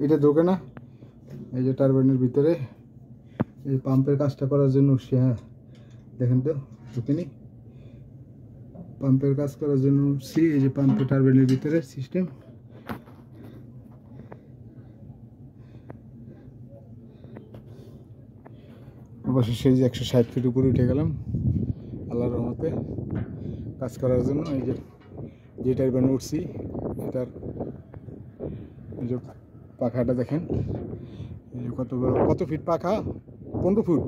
এটা ঢোকে না, এই যে টারবাইনের ভিতরে এই পাম্পের কাজটা করার জন্য হ্যাঁ দেখেন তো ঢুকেনি, পাম্পের কাজ করার জন্য উঠছি। এই যে পাম্পের টারবাইনের ভিতরে সিস্টেম। অবশেষে এই যে 160 ফিট উপরে উঠে গেলাম আল্লাহর রহমতে কাজ করার জন্য। এই যে টারবাইনে উঠছি এটার এই যে পাখাটা দেখেন, এই যে কত বড়, কত ফিট পাখা, 15 ফুট,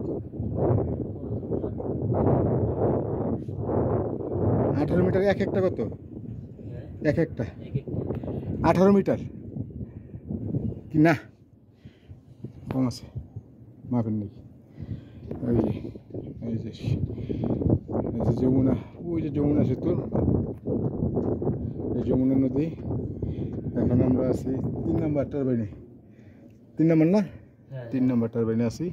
18 মিটার এক একটা, কত এক একটা 18 মিটার কি না কম আছে, মাপেন নাকি। এই যে যমুনা, ওই যে যমুনা সেতু, এই যমুনা নদী। এখন আমরা আছি 3 নম্বর টারবাইনে, 3 নম্বর না, 3 নম্বর টারবাইনে আছি।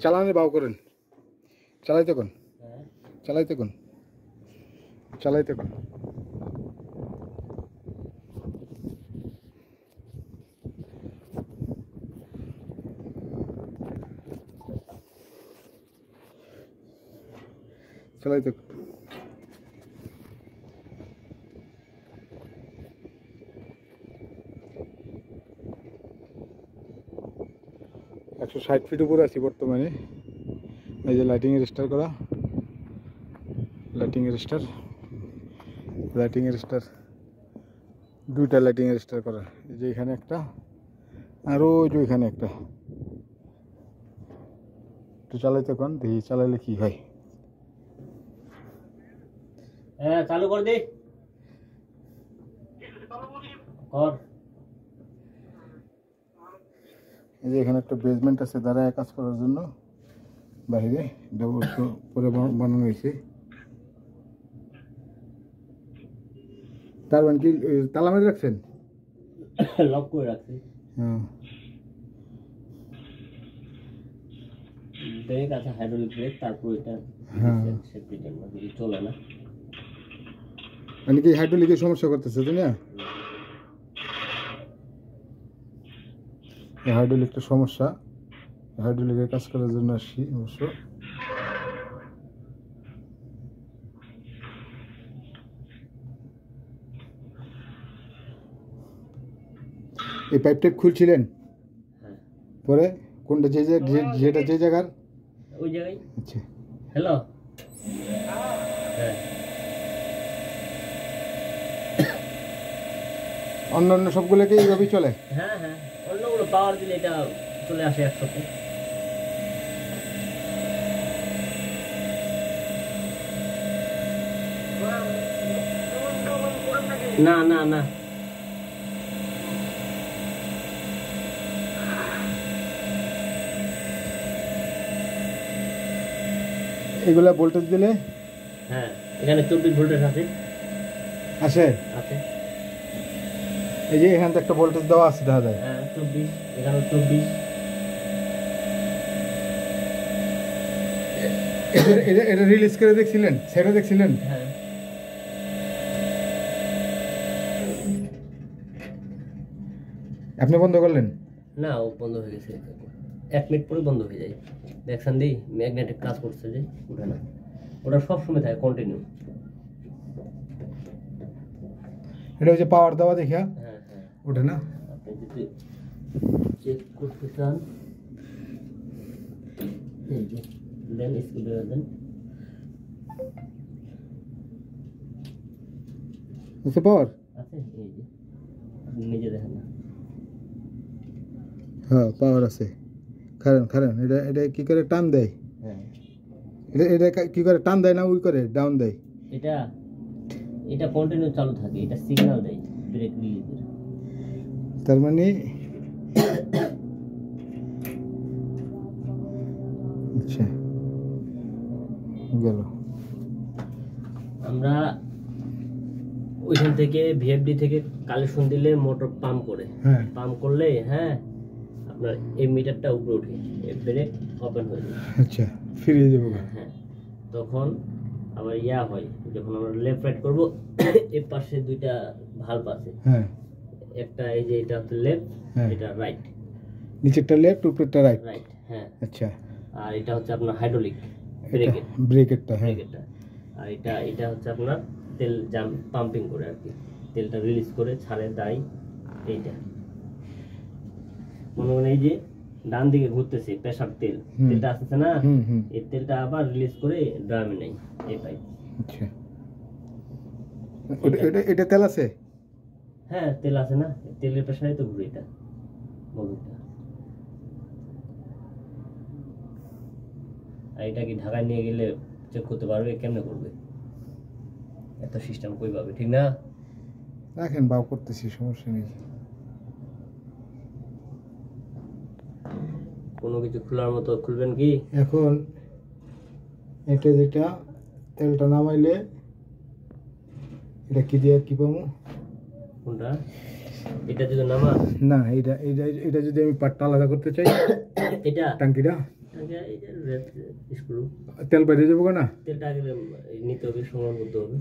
চালানে বাউ করেন, চালাইতে কোন, চালাইতে কোন, চালাইতে কোন। চালাইতে 160 ফিট উপরে আছি বর্তমানে। এই যে লাইটিংয়ের স্টার করা, লাইটিংয়ের স্টার, লাইটিংয়ের স্টার, দুইটা লাইটিংয়ের স্টার করা। এই যে এখানে একটা, আর ওই যে ওইখানে একটা। একটু চালাইতে কোন, দেখি চালাইলে কি হয়। হ্যাঁ চালু কর দে, কর। এই যে এখানে একটা বেসমেন্ট আছে দাঁড়ায় কাজ করার জন্য, বাইরে পরে বানানো হয়েছে। তার মানে কি তালা মেরে রাখছেন? লক করে রাখছি। হ্যাঁ, ব্রেক আছে, হাইড্রোলিক ব্রেক, তারপর এটা সেফটিটার মধ্যে চলে না। মানে কি হাইড্রোলিকের সমস্যা করতেছে তাই না? হাইড্রোলিকটা সমস্যা, হাইড্রোলিকের কাজ করার জন্য আসছি অবশ্য। এই পাইপ টাইপ খুলছিলেন পরে, কোনটা যেটা যে জায়গার ওই জায়গায়। আচ্ছা, হ্যালো, হ্যাঁ অন্য সবগুলোকে এইভাবেই চলে? হ্যাঁ হ্যাঁ, অন্যগুলো পাওয়ার দিলে এটা চলে আসে একসাথে। না না না, এগুলা ভোল্টেজ দিলে? হ্যাঁ এখানে 24 ভোল্টেজ আছে। আছে আছে, এই যে এখানে তো একটা ভোল্টেজ দেওয়া আছে দেখা যায়। হ্যাঁ 24, এখানে 24। এটা রিলিজ করে দেখছিলেন, সেটা দেখছিলেন? হ্যাঁ আপনি বন্ধ করলেন? না, ও বন্ধ হয়ে গেছে, 1 মিনিট পরে বন্ধ হয়ে যায়। দেখছেন দি ম্যাগনেটিক কাজ করছে যে ওঠে না, ওটা সবসময় থাকে কন্টিনিউ। এটা হচ্ছে পাওয়ার দেওয়া দেখা হ্যাঁ হ্যাঁ, ওঠে না। আপনি যদি চেক করতে চান, এই যে দেন স্কুলে দেন, হচ্ছে পাওয়ার আছে এই যে, আপনি নিজে দেখেন না। হ্যাঁ পাওয়ার আছে। খারেন খারেন, এটা কি করে টান দেয়? হ্যাঁ এটা কি করে টান দেয় না উই করে ডাউন দেয়? এটা কন্টিনিউ চালু থাকে, এটা সিগন্যাল দেয় ব্রেক রিলিজের। তার মানে আচ্ছা গেল। আমরা ওইখান থেকে ভিএফডি থেকে কালেকশন দিলে মোটর পাম্প করে, হ্যাঁ পাম্প করলে হ্যাঁ আপনার এই মিটারটা উপরে উঠে ব্রেক ওপেন হয়ে যাবে। আচ্ছা ফিরিয়ে দেবো। হ্যাঁ তখন আবার ইয়া হয় যখন আমরা লেফট রাইট করব, এই পাশে দুইটা ভালভ আছে, হ্যাঁ একটা এই যে এটা হচ্ছে লেফট, হ্যাঁ। এটা রাইট, নিচেরটা লেফট উপরেরটা রাইট। রাইট, হ্যাঁ। আচ্ছা, আর এটা হচ্ছে আপনার হাইড্রোলিক এটা ব্রেকেট, ব্রেকেটটা, হ্যাঁ ব্রেকেটটা। আর এটা হচ্ছে আপনার তেল পাম্পিং করে আর কি, তেলটা রিলিজ করে ছাড়ে দাই। এইটা মনে করেন এই যে ডান দিকে ঘুরতেছে প্রেসার তেল, হুম। তেলটা আসতেছে না, হুম হুম। এই তেলটা আবার রিলিজ করে ড্রামে নেই এই পাইপ। আচ্ছা, এটা তেল আছে? হ্যাঁ তেল আছে না, তেলের প্রেসারে তো ঘুরে এটা বলটা। আর এটা কি ঢাকায় নিয়ে গেলে চেক করতে পারবে? কেমনে করবে? এত সিস্টেম কই পাবে, ঠিক না? রাখেন, বাও করতেছি, সমস্যা নেই। কোনো কিছু খোলার মতো খুলবেন কি? এখন এটা যেটা তেলটা নামাইলে এটা কি দিয়ে কি পাবো? কোনটা? এটা যদি নামা না, এটা এটা এটা যদি আমি পাটটা আলাদা করতে চাই, এটা টাঙ্কিটা এই যে রেড স্ক্রু, তেল বাইরে যাবো না? তেলটা আগে নিতে হবে, সংগ্রহ করতে হবে,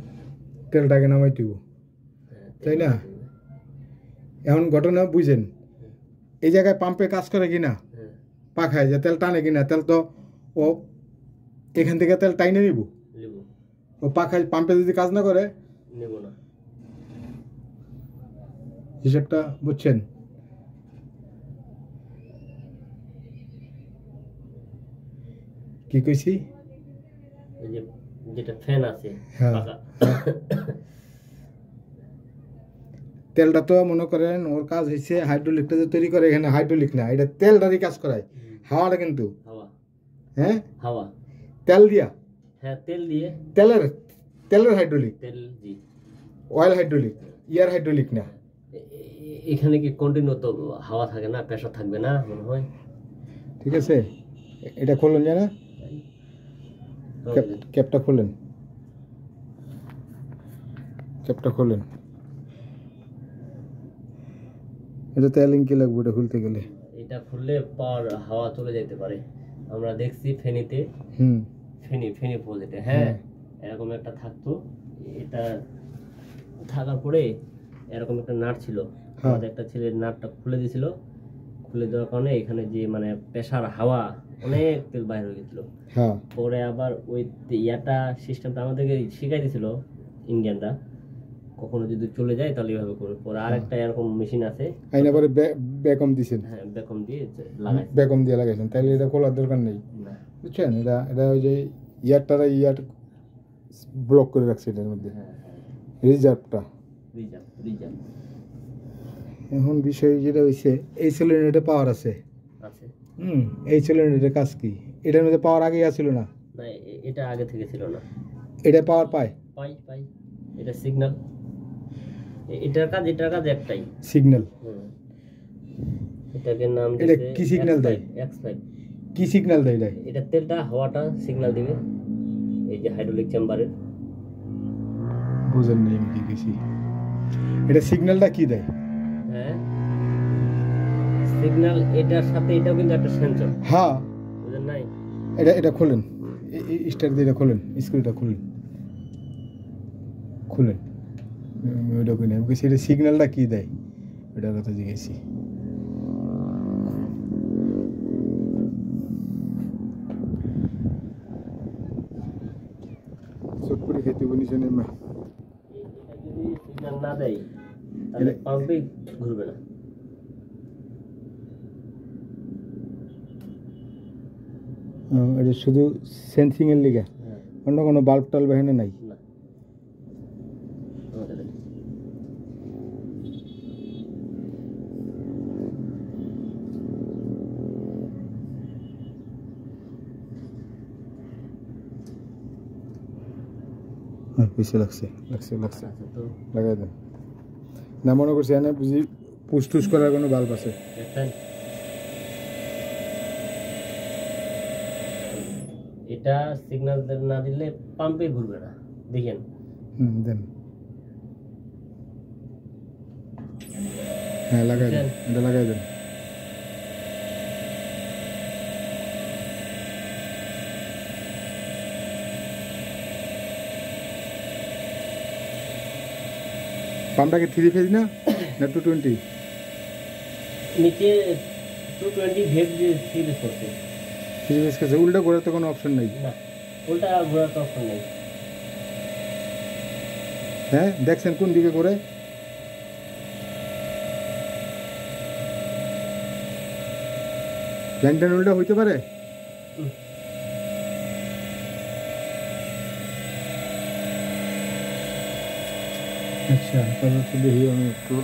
তেলটাকে নামাই দিব, হ্যাঁ, তাই না? এখন ঘটনা বুঝেন, এই জায়গায় পাম্পে কাজ করে কিনা, হ্যাঁ, পাখায় যে তেল টানে কিনা, তেল তো ও এখান থেকে তেল টাইনে নিব, নেব, ও পাখায় পাম্পে যদি কাজ না করে, নেব না। হিসাবটা বুঝছেন? কি কইছি? এই যে যেটা ফ্যান আছে হ্যাঁ। পাকা, তেলটা তো মনে করেন ওর কাজ হয়েছে হাইড্রোলিকটা যে তৈরি করে, এখানে হাইড্রোলিক না, এটা তেলটারই কাজ করায়, হাওয়াটা কিন্তু, হাওয়া, হ্যাঁ হাওয়া, তেল দিয়া, হ্যাঁ তেল দিয়ে, তেলের তেলের হাইড্রোলিক, তেল জি, অয়েল হাইড্রোলিক, ইয়ার হাইড্রোলিক না। এখানে কি কন্টিনিউ তো হাওয়া থাকে না, প্রেসার থাকবে না মনে হয়? ঠিক আছে, এটা খোলেন জানা, ক্যাপটা খোলেন, ক্যাপটা খোলেন। এটা তেল ইনকি লাগবে এটা খুলতে গেলে। এটা খুললে পাওয়ার হাওয়া চলে যেতে পারে, আমরা দেখছি ফেনীতে, হুম। ফেনী প্রজেক্টে, হ্যাঁ এরকম একটা থাকতো, এটা থাকার পরে এরকম একটা নাট ছিল, হ্যাঁ। আমাদের একটা ছেলের নাটটা খুলে দিয়েছিল, খুলে দেওয়ার কারণে এখানে যে মানে প্রেসার হাওয়া অনেক তেল বাইরে হয়ে গেছিল। হ্যাঁ। পরে আবার ওই ইয়াটা সিস্টেমটা আমাদেরকে শিখাই দিয়েছিল ইন্ডিয়ানরা, কখনো যদি চলে যায় তাহলে এভাবে করবে। পরে আরেকটা এরকম মেশিন আছে, আইনা পরে বেকম দিছেন, হ্যাঁ বেকম দিয়ে লাগাই বেকম দিয়ে লাগাইছেন, তাইলে এটা খোলার দরকার নেই, না, বুঝছেন? এটা এটা ওই যে ইয়ার ব্লক করে রাখছে এটার মধ্যে, হ্যাঁ রিজার্ভটা। রিজার্ভ এখন বিষয় যেটা হয়েছে, এই সিলিন্ডারে পাওয়ার আছে, আছে হুম, এই সিলিন্ডারের কাজ কি? এটার মধ্যে পাওয়ার আগেই আসছিল না, না, এটা আগে থেকে ছিল না। এটা পাওয়ার পায়, পাই এটা সিগন্যাল, এটার কাজ একটাই, সিগন্যাল। এটাকে নাম এটা দিয়েছে কি signal দেয়? X5। কি সিগন্যাল দেয় এটা? এটা তেলটা হাওয়াটা সিগন্যাল দিবে এই যে হাইড্রোলিক চেম্বারের। বুঝেন নেই আমি কি কইছি? এটা সিগন্যালটা কি দেয়? হ্যাঁ সিগন্যাল, এটার সাথে এটাও কিন্তু একটা সেন্সর, হ্যাঁ, বুঝেন নাই? এটা খোলেন, স্টার দিয়ে এটা খোলেন, স্ক্রুটা খুলেন, খুলেন। ওইটা কই না, আমি কইছি এটা সিগন্যালটা কি দেয়, ওটার কথা জিজ্ঞেসি। চটপটি খেতে বনিছে নেমা, এটা যদি সিগন্যাল না দেয় তাহলে পাম্পে ঘুরবে না। এটা শুধু সেন্সিং এর লিগা, হ্যাঁ অন্য কোনো বাল্ব টাল্ব এখানে নাই। না আমাদের পয়সা লাগছে আছে তো, লাগাই দেন না, মনে করছি এনে বুঝি পুশ টুস করার কোনো বাল্ব আছে। দেখেন এটা সিগন্যাল না দিলে পাম্পে ঘুরবে না, দেখেন। হুম, দেন, হ্যাঁ লাগাই দেন, এটা লাগাই দেন। পাম্পটা কি 3 ফেজ না 220? নিচে 220 ভেট দিয়ে 3 বেস করছে। 3 ফেজ কাছে উল্টা ঘোরার তো কোনো অপশন নাই। না, উল্টা ঘোরার তো অপশন নেই। হ্যাঁ, দেখছেন কোন দিকে ঘোরে? ল্যান্ডন উল্টা হইতে পারে? আচ্ছা, তাহলে তো দেখি আমি একটু